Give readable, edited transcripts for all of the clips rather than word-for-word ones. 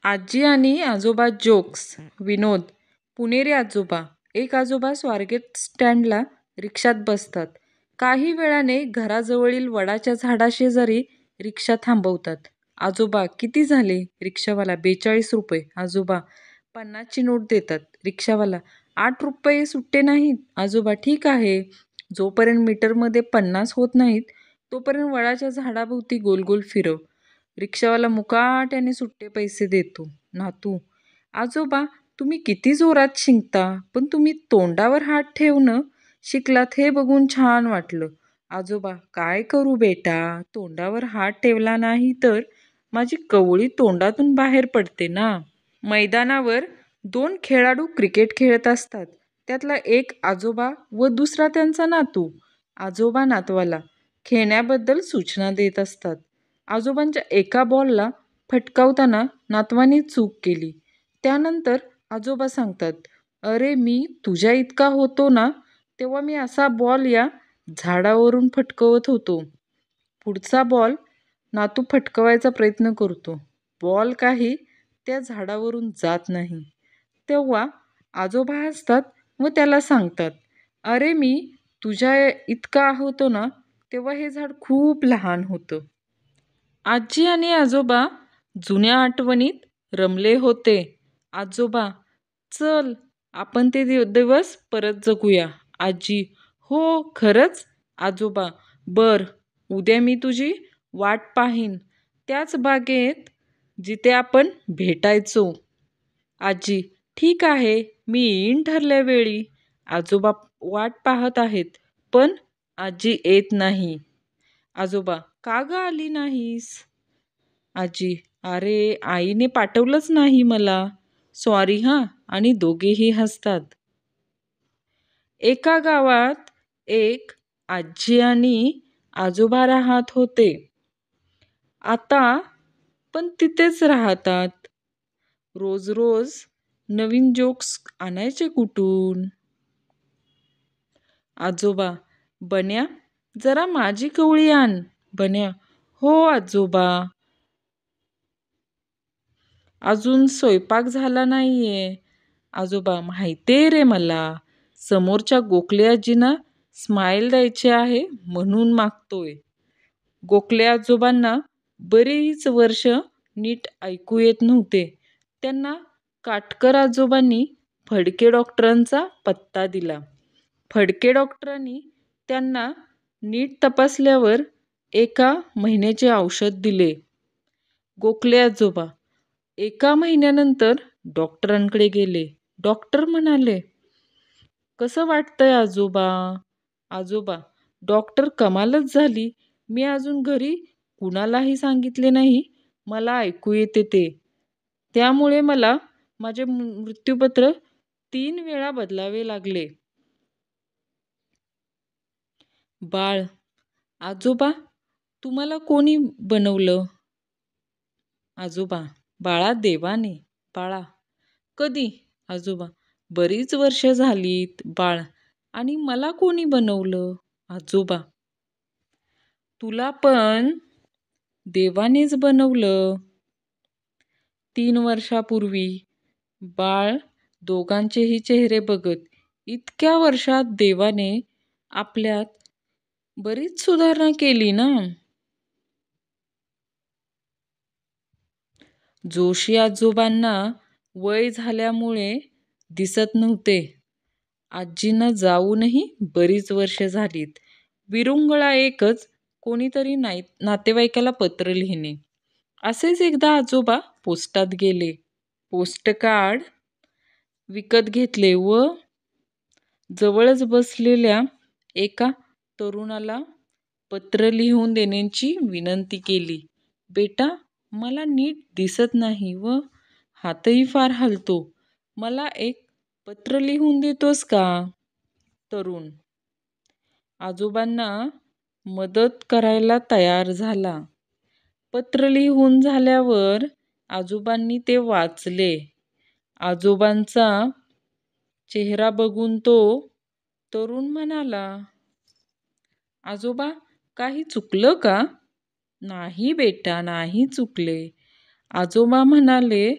आजी आणि आजोबा जोक्स. विनोद. पुणेरी आजोबा. एक आजोबा स्वारगेट स्टँडला रिक्षात बसतात. काही वेळाने घराजवळील वडाच्या झाडाशेजारी रिक्षा थांबवतात. आजोबा, किती झाले? रिक्षावाला, 42 रुपये. आजोबा 50ची नोट देतात. रिक्षावाला, 8 रुपये सुट्टे नाहीत. आजोबा, ठीक आहे. जोपर्यंत मीटरमध्ये 50 होत नाहीत तोपर्यंत वडाच्या झाडाभोवती गोल गोल फिरव. रिक्षावाला मुकाट्याने सुट्टे पैसे देतो. नातू. आजोबा, तुम्ही किती जोरात शिंकता, पण तुम्ही तोंडावर हात ठेवणं शिकलात हे बघून छान वाटलं. आजोबा, काय करू बेटा, तोंडावर हात ठेवला नाही तर माझी कवळी तोंडातून बाहेर पडते ना. मैदानावर 2 खेळाडू क्रिकेट खेळत असतात. त्यातला एक आजोबा व दुसरा त्यांचा नातू. आजोबा नातवाला खेळण्याबद्दल सूचना देत असतात. आजोबांच्या एका बॉलला फटकावताना नातवाने चूक केली. त्यानंतर आजोबा सांगतात, अरे, मी तुझ्या इतका होतो ना तेव्हा मी असा बॉल या झाडावरून फटकवत होतो. पुढचा बॉल नातू फटकवायचा प्रयत्न करतो. बॉल काही त्या झाडावरून जात नाही. तेव्हा आजोबा हसतात व त्याला सांगतात, अरे, मी तुझ्या इतका होतो ना तेव्हा हे झाड खूप लहान होतं. आजी आणि आजोबा जुन्या आठवणीत रमले होते. आजोबा, चल आपण ते दिवस परत जगूया. आजी, हो खरंच? आजोबा, बर, उद्या मी तुझी वाट पाहीन त्याच बागेत जिथे आपण भेटायचो. आजी, ठीक आहे, मी येईन ठरल्या वेळी. आजोबा वाट पाहत आहेत, पण आजी येत नाही. आजोबा, का ग आली नाहीस? आजी, अरे, आईने पाठवलंच नाही मला. सॉरी हां. आणि दोघेही हसतात. एका गावात एक आजी आणि आजोबा राहत होते. आता पण तिथेच राहतात. रोज रोज नवीन जोक्स आणायचे कुठून? आजोबा, बन्या, जरा माझी कवळी आण. बन्या, हो आजोबा. अजून स्वयंपाक झाला नाहीये. आजोबा, माहितीये रे मला. समोरच्या गोखले आजींना स्माईल द्यायचे आहे म्हणून मागतोय. गोखले आजोबांना बरीच वर्ष नीट ऐकू येत नव्हते. त्यांना काटकर आजोबांनी फडके डॉक्टरांचा पत्ता दिला. फडके डॉक्टरांनी त्यांना नीट तपासल्यावर 1 महिन्याचे औषध दिले. गोखले आजोबा 1 महिन्यानंतर डॉक्टरांकडे गेले. डॉक्टर म्हणाले, कसं वाटतंय आजोबा? आजोबा, डॉक्टर, कमालच झाली. मी अजून घरी कुणालाही सांगितले नाही मला ऐकू येते ते. त्यामुळे मला माझे मृत्यूपत्र 3 वेळा बदलावे लागले. बाळ. आजोबा, तुम्हाला कोणी बनवलं? आजोबा, बाळा, देवाने. बाळा, कधी? आजोबा, बरीच वर्ष झालीत. बाळ, आणि मला कोणी बनवलं? आजोबा, तुला पण देवानेच बनवलं. 3 वर्षापूर्वी. बाळ दोघांचेही चेहरे बघत, इतक्या वर्षात देवाने आपल्यात बरीच सुधारणा केली ना. जोशी आजोबांना वय झाल्यामुळे दिसत नव्हते. आजींना जाऊनही बरीच वर्ष झालीत. विरंगुळा एकच, कोणीतरी नातेवाईकाला पत्र लिहिणे. असेच एकदा आजोबा पोस्टात गेले. पोस्टकार्ड विकत घेतले व जवळच बसलेल्या एका तरुणाला पत्र लिहून देण्याची विनंती केली. बेटा, मला नीट दिसत नाही व हातही फार हलतो. मला एक पत्र लिहून देतोस का? तरुण आजोबांना मदत करायला तयार झाला. पत्र लिहून झाल्यावर आजोबांनी ते वाचले. आजोबांचा चेहरा बघून तो तरुण म्हणाला, आजोबा, काही चुकलं का? नाही बेटा, नाही चुकले. आजोबा म्हणाले,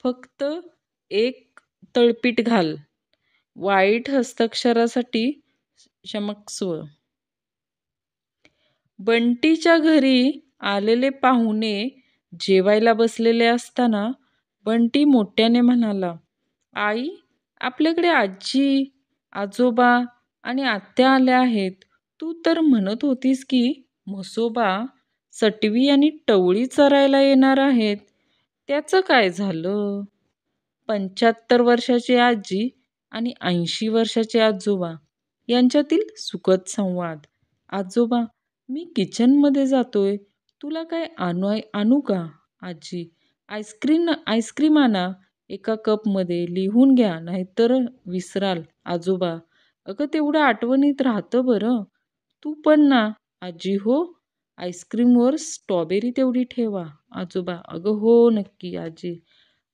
फक्त एक तळपीट घाल. वाईट हस्ताक्षरासाठी क्षमस्व. बंटीच्या घरी आलेले पाहुणे जेवायला बसलेले असताना बंटी मोठ्याने म्हणाला, आई, आपल्याकडे आजी, आजोबा आणि आत्या आल्या आहेत. तू तर म्हणत होतीस की म्हसोबा, सटवी आणि टवळी चरायला येणार आहेत. त्याचं काय झालं? 75 वर्षाची आजी आणि 80 वर्षाचे आजोबा यांच्यातील सुखद संवाद. आजोबा, मी किचनमध्ये जातोय. तुला काय आणू का? आजी, आईस्क्रीम आणा. एका कपमध्ये लिहून घ्या, नाहीतर विसराल. आजोबा, अगं तेवढं आठवणीत राहतं बरं. तू पण ना. आजी, हो. आईस्क्रीमवर स्ट्रॉबेरी तेवढी ठेवा. आजोबा, अगं हो नक्की आजी.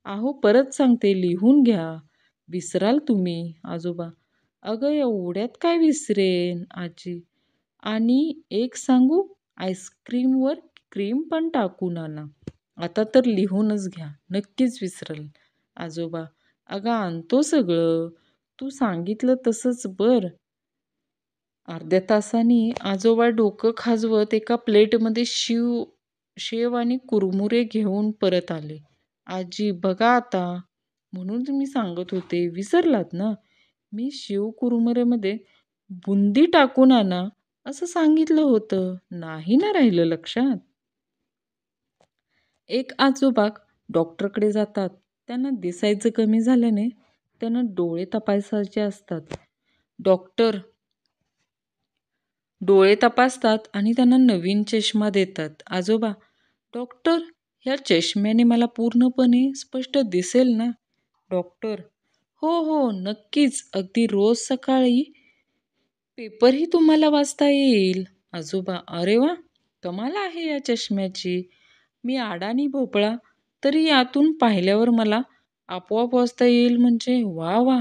अहो परत सांगते, लिहून घ्या. विसराल तुम्ही. आजोबा, अगं एवढ्यात काय विसरेन आजी. आणि एक सांगू, आईस्क्रीमवर क्रीम पण टाकून आणा. आता तर लिहूनच घ्या, नक्कीच विसरल. आजोबा, अगं आणतो सगळं. तू सांगितलं तसंच बर. अर्ध्या तासाने आजोबा डोकं खाजवत एका प्लेटमध्ये शेव आणि कुरमुरे घेऊन परत आले. आजी, बघा आता, म्हणून मी सांगत होते, विसरलात ना. मी शेव कुरमुरेमध्ये बुंदी टाकून आणा असं सांगितलं होतं. नाही ना राहिलं लक्षात? एक आजोबा डॉक्टरकडे जातात. त्यांना दिसायचं कमी झाल्याने त्यांना डोळे तपासायचे असतात. डॉक्टर डोळे तपासतात आणि त्यांना नवीन चष्मा देतात. आजोबा, डॉक्टर, ह्या चष्म्याने मला पूर्णपणे स्पष्ट दिसेल ना? डॉक्टर, हो हो नक्कीच, अगदी रोज सकाळी पेपरही तुम्हाला वाचता येईल. आजोबा, अरे वा, कमाल आहे या चष्म्याची. मी अडाणी भोपळा, तरी यातून पाहिल्यावर मला आपोआप वाचता येईल म्हणजे वा वा.